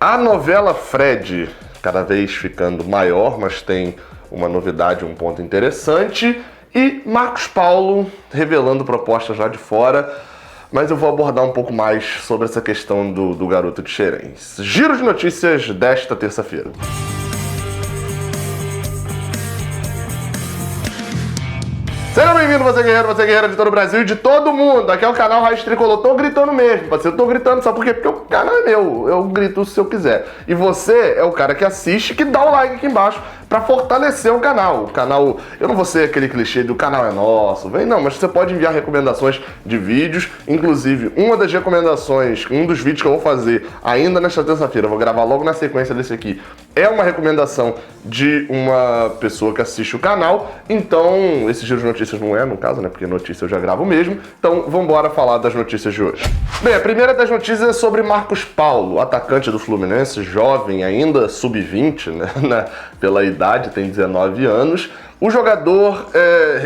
A novela Fred, cada vez ficando maior, mas tem uma novidade, um ponto interessante. E Marcos Paulo revelando propostas lá de fora. Mas eu vou abordar um pouco mais sobre essa questão do garoto de Xerém. Giro de notícias desta terça-feira. Seja bem-vindo, você guerreira de todo o Brasil e de todo mundo. Aqui é o canal Raiz Tricolor. Tô gritando mesmo, parceiro. Tô gritando, sabe por quê? Porque o canal é meu. Eu grito se eu quiser. E você é o cara que assiste, que dá o like aqui embaixo pra fortalecer o canal. O canal, eu não vou ser aquele clichê do canal é nosso, vem não, mas você pode enviar recomendações de vídeos. Inclusive, uma das recomendações, um dos vídeos que eu vou fazer ainda nesta terça-feira, eu vou gravar logo na sequência desse aqui, é uma recomendação de uma pessoa que assiste o canal. Então, esse giro de notícias não é, no caso, né? Porque notícia eu já gravo mesmo. Então, vamos embora falar das notícias de hoje. Bem, a primeira das notícias é sobre Marcos Paulo, atacante do Fluminense, jovem ainda, sub-20, né? Pela idade, tem 19 anos. O jogador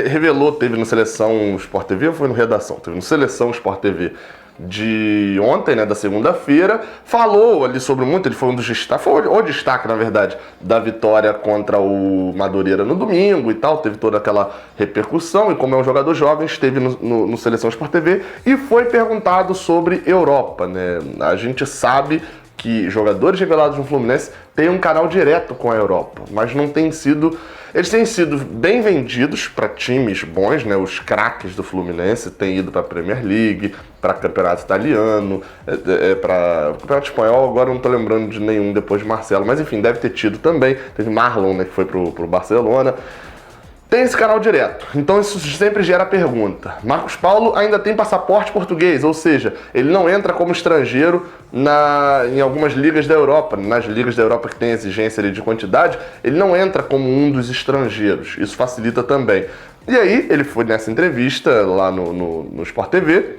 revelou, teve no Seleção Sport TV, ou foi no Redação? Teve no Seleção Sport TV de ontem, né, da segunda-feira, falou ali sobre muito, ele foi um dos destaques, foi o destaque, na verdade, da vitória contra o Madureira no domingo e tal, teve toda aquela repercussão, e como é um jogador jovem, esteve no Seleção Sport TV e foi perguntado sobre Europa, né? A gente sabe que jogadores revelados no Fluminense têm um canal direto com a Europa, mas não tem sido... Eles têm sido bem vendidos para times bons, né? Os craques do Fluminense têm ido para a Premier League, para campeonato italiano, para o campeonato espanhol, agora eu não estou lembrando de nenhum depois de Marcelo, mas enfim, deve ter tido também. Teve Marlon, né, que foi pro Barcelona. Tem esse canal direto, então isso sempre gera pergunta. Marcos Paulo ainda tem passaporte português, ou seja, ele não entra como estrangeiro em algumas ligas da Europa. Nas ligas da Europa que tem exigência ali de quantidade, ele não entra como um dos estrangeiros, isso facilita também. E aí, ele foi nessa entrevista lá no Sport TV,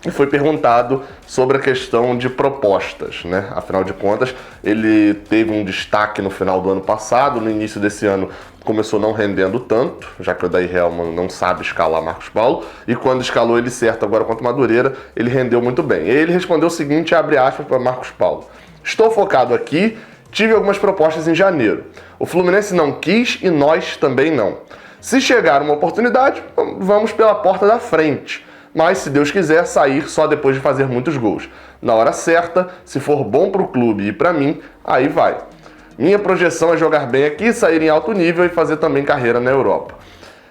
e foi perguntado sobre a questão de propostas, né? Afinal de contas, ele teve um destaque no final do ano passado, no início desse ano começou não rendendo tanto, já que o Odair Hellmann não sabe escalar Marcos Paulo, e quando escalou ele certo agora contra o Madureira, ele rendeu muito bem. E ele respondeu o seguinte, abre aspas para Marcos Paulo: estou focado aqui, tive algumas propostas em janeiro. O Fluminense não quis e nós também não. Se chegar uma oportunidade, vamos pela porta da frente. Mas, se Deus quiser, sair só depois de fazer muitos gols. Na hora certa, se for bom para o clube e para mim, aí vai. Minha projeção é jogar bem aqui, sair em alto nível e fazer também carreira na Europa.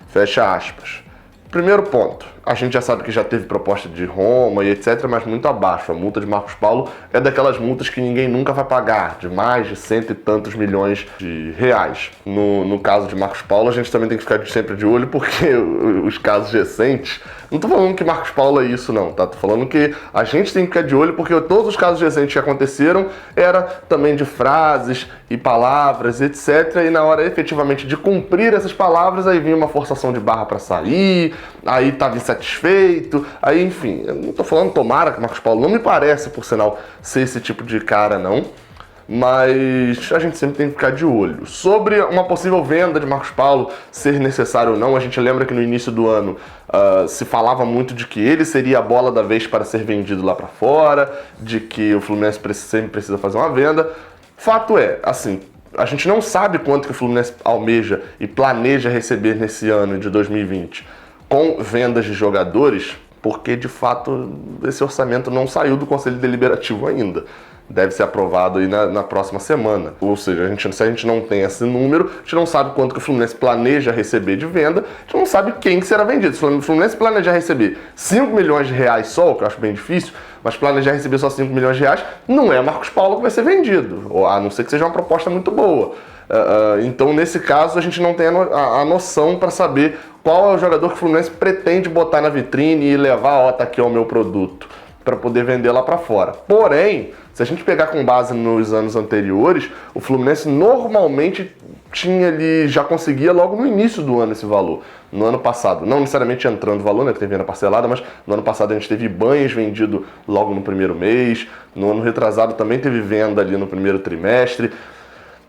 Fecha aspas. Primeiro ponto, a gente já sabe que já teve proposta de Roma e etc, mas muito abaixo. A multa de Marcos Paulo é daquelas multas que ninguém nunca vai pagar, de mais de 100 e tantos milhões de reais. No caso de Marcos Paulo, a gente também tem que ficar sempre de olho, porque os casos recentes... Não tô falando que Marcos Paulo é isso não, tá? Tô falando que a gente tem que ficar de olho, porque todos os casos recentes que aconteceram era também de frases e palavras, etc. E na hora efetivamente de cumprir essas palavras, aí vinha uma forçação de barra para sair, aí tava insatisfeito, aí enfim. Eu não tô falando, tomara que Marcos Paulo, não me parece, por sinal, ser esse tipo de cara não. Mas a gente sempre tem que ficar de olho. Sobre uma possível venda de Marcos Paulo ser necessário ou não, a gente lembra que no início do ano se falava muito de que ele seria a bola da vez para ser vendido lá para fora, de que o Fluminense sempre precisa fazer uma venda. Fato é, assim, a gente não sabe quanto que o Fluminense almeja e planeja receber nesse ano de 2020 com vendas de jogadores, porque de fato esse orçamento não saiu do Conselho Deliberativo ainda. Deve ser aprovado aí na próxima semana. Ou seja, se a gente não tem esse número, a gente não sabe quanto que o Fluminense planeja receber de venda, a gente não sabe quem que será vendido. Se o Fluminense planejar receber 5 milhões de reais só, o que eu acho bem difícil, mas planejar receber só 5 milhões de reais, não é Marcos Paulo que vai ser vendido, a não ser que seja uma proposta muito boa. Então, nesse caso, a gente não tem a noção para saber qual é o jogador que o Fluminense pretende botar na vitrine e levar, ó, tá aqui o meu produto, para poder vender lá para fora. Porém, se a gente pegar com base nos anos anteriores, o Fluminense normalmente já conseguia logo no início do ano esse valor. No ano passado, não necessariamente entrando o valor, né, que teve venda parcelada, mas no ano passado a gente teve Ibanhas vendido logo no primeiro mês, no ano retrasado também teve venda ali no primeiro trimestre.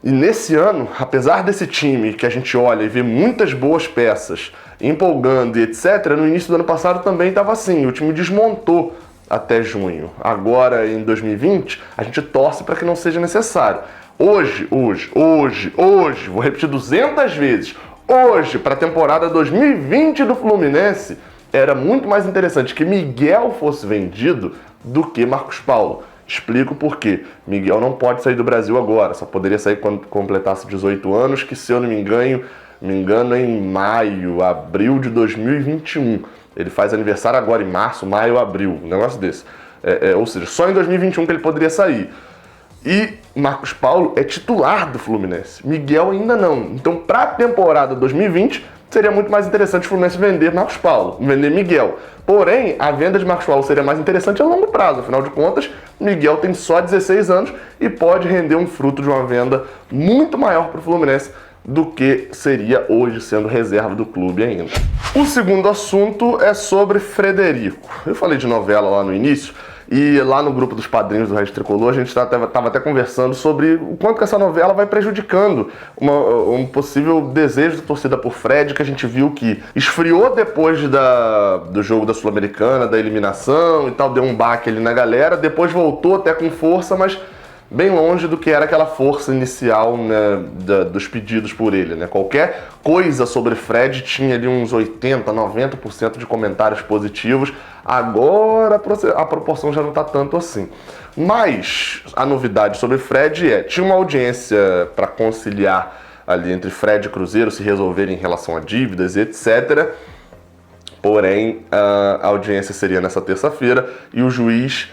E nesse ano, apesar desse time que a gente olha e vê muitas boas peças, empolgando e etc., no início do ano passado também estava assim, o time desmontou até junho. Agora, em 2020, a gente torce para que não seja necessário. Hoje, vou repetir 200 vezes, hoje, para a temporada 2020 do Fluminense, era muito mais interessante que Miguel fosse vendido do que Marcos Paulo. Explico por quê. Miguel não pode sair do Brasil agora, só poderia sair quando completasse 18 anos, que se eu não me engano é em maio, abril de 2021. Ele faz aniversário agora em março, maio, abril, um negócio desse. Ou seja, só em 2021 que ele poderia sair. E Marcos Paulo é titular do Fluminense. Miguel ainda não. Então, para a temporada 2020, seria muito mais interessante o Fluminense vender Marcos Paulo, vender Miguel. Porém, a venda de Marcos Paulo seria mais interessante a longo prazo. Afinal de contas, Miguel tem só 16 anos e pode render um fruto de uma venda muito maior para o Fluminense do que seria hoje sendo reserva do clube ainda. O segundo assunto é sobre Frederico. Eu falei de novela lá no início, e lá no grupo dos padrinhos do Raiz Tricolor, a gente estava até conversando sobre o quanto que essa novela vai prejudicando um possível desejo da torcida por Fred, que a gente viu que esfriou depois do jogo da Sul-Americana, da eliminação e tal, deu um baque ali na galera, depois voltou até com força, mas bem longe do que era aquela força inicial, né, dos pedidos por ele, né? Qualquer coisa sobre Fred tinha ali uns 80%, 90% de comentários positivos. Agora a proporção já não está tanto assim. Mas a novidade sobre Fred tinha uma audiência para conciliar ali entre Fred e Cruzeiro, se resolverem em relação a dívidas e etc. Porém, a audiência seria nessa terça-feira e o juiz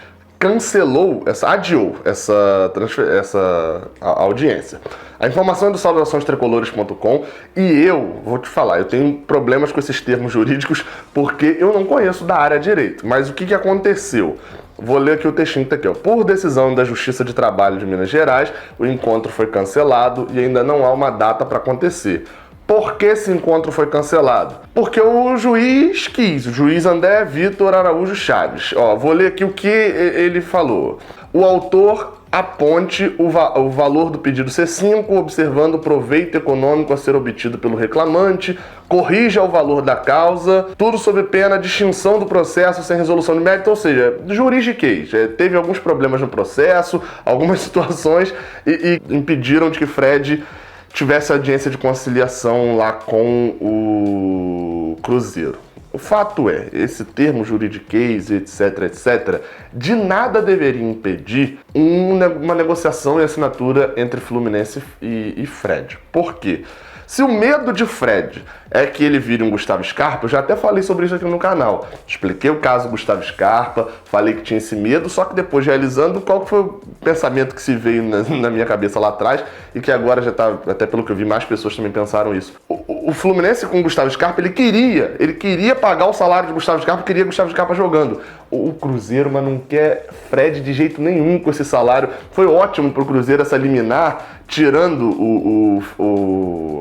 adiou essa audiência. A informação é do saudaçõestricolores.com e eu vou te falar, eu tenho problemas com esses termos jurídicos porque eu não conheço da área de direito. Mas o que aconteceu? Vou ler aqui o textinho que tá aqui, ó. Por decisão da Justiça de Trabalho de Minas Gerais, o encontro foi cancelado e ainda não há uma data para acontecer. Por que esse encontro foi cancelado? Porque o juiz quis, o juiz André Vitor Araújo Chaves. Ó, vou ler aqui o que ele falou. O autor aponte o valor do pedido C5, observando o proveito econômico a ser obtido pelo reclamante, corrija o valor da causa, tudo sob pena de extinção do processo sem resolução de mérito, ou seja, juridiquês. Teve alguns problemas no processo, algumas situações e impediram de que Fred tivesse audiência de conciliação lá com o Cruzeiro. O fato é, esse termo juridiquês, etc, de nada deveria impedir uma negociação e assinatura entre Fluminense e Fred. Por quê? Se o medo de Fred é que ele vire um Gustavo Scarpa, eu já até falei sobre isso aqui no canal. Expliquei o caso Gustavo Scarpa, falei que tinha esse medo, só que depois realizando, qual foi o pensamento que se veio na minha cabeça lá atrás e que agora já tá, até pelo que eu vi, mais pessoas também pensaram isso. O Fluminense com o Gustavo Scarpa, ele queria pagar o salário de Gustavo Scarpa, queria Gustavo Scarpa jogando. O Cruzeiro, mas não quer Fred de jeito nenhum com esse salário. Foi ótimo pro Cruzeiro essa liminar, tirando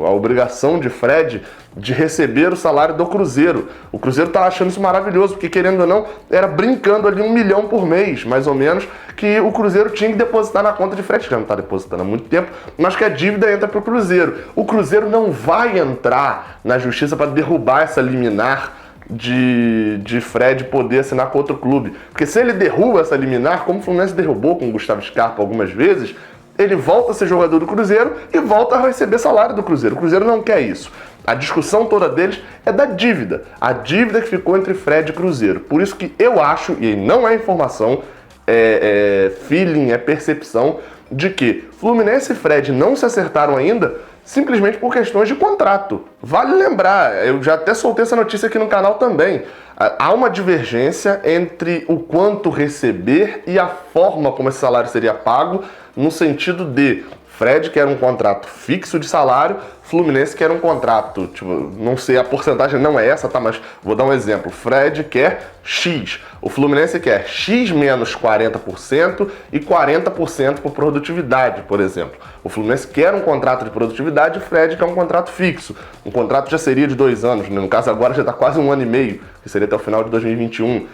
a obrigação de Fred de receber o salário do Cruzeiro. O Cruzeiro tá achando isso maravilhoso, porque querendo ou não, era brincando ali 1 milhão por mês, mais ou menos, que o Cruzeiro tinha que depositar na conta de Fred, que já não tá depositando há muito tempo, mas que a dívida entra pro Cruzeiro. O Cruzeiro não vai entrar na justiça para derrubar essa liminar de Fred poder assinar com outro clube. Porque se ele derruba essa liminar, como o Fluminense derrubou com o Gustavo Scarpa algumas vezes, ele volta a ser jogador do Cruzeiro e volta a receber salário do Cruzeiro. O Cruzeiro não quer isso. A discussão toda deles é da dívida. A dívida que ficou entre Fred e Cruzeiro. Por isso que eu acho, e não é informação, é feeling, é percepção, de que Fluminense e Fred não se acertaram ainda simplesmente por questões de contrato. Vale lembrar, eu já até soltei essa notícia aqui no canal também. Há uma divergência entre o quanto receber e a forma como esse salário seria pago, no sentido de Fred quer um contrato fixo de salário, Fluminense quer um contrato, tipo, não sei, a porcentagem não é essa, tá? Mas vou dar um exemplo. Fred quer X, o Fluminense quer X menos 40% e 40% por produtividade, por exemplo. O Fluminense quer um contrato de produtividade, o Fred quer um contrato fixo. Um contrato já seria de 2 anos, né? No caso agora já está quase 1 ano e meio, que seria até o final de 2021.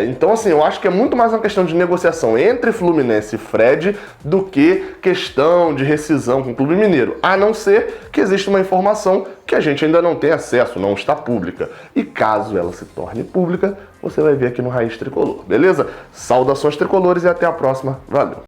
Então, assim, eu acho que é muito mais uma questão de negociação entre Fluminense e Fred do que questão de rescisão com o Clube Mineiro, a não ser que exista uma informação que a gente ainda não tem acesso, não está pública. E caso ela se torne pública, você vai ver aqui no Raiz Tricolor, beleza? Saudações tricolores e até a próxima. Valeu!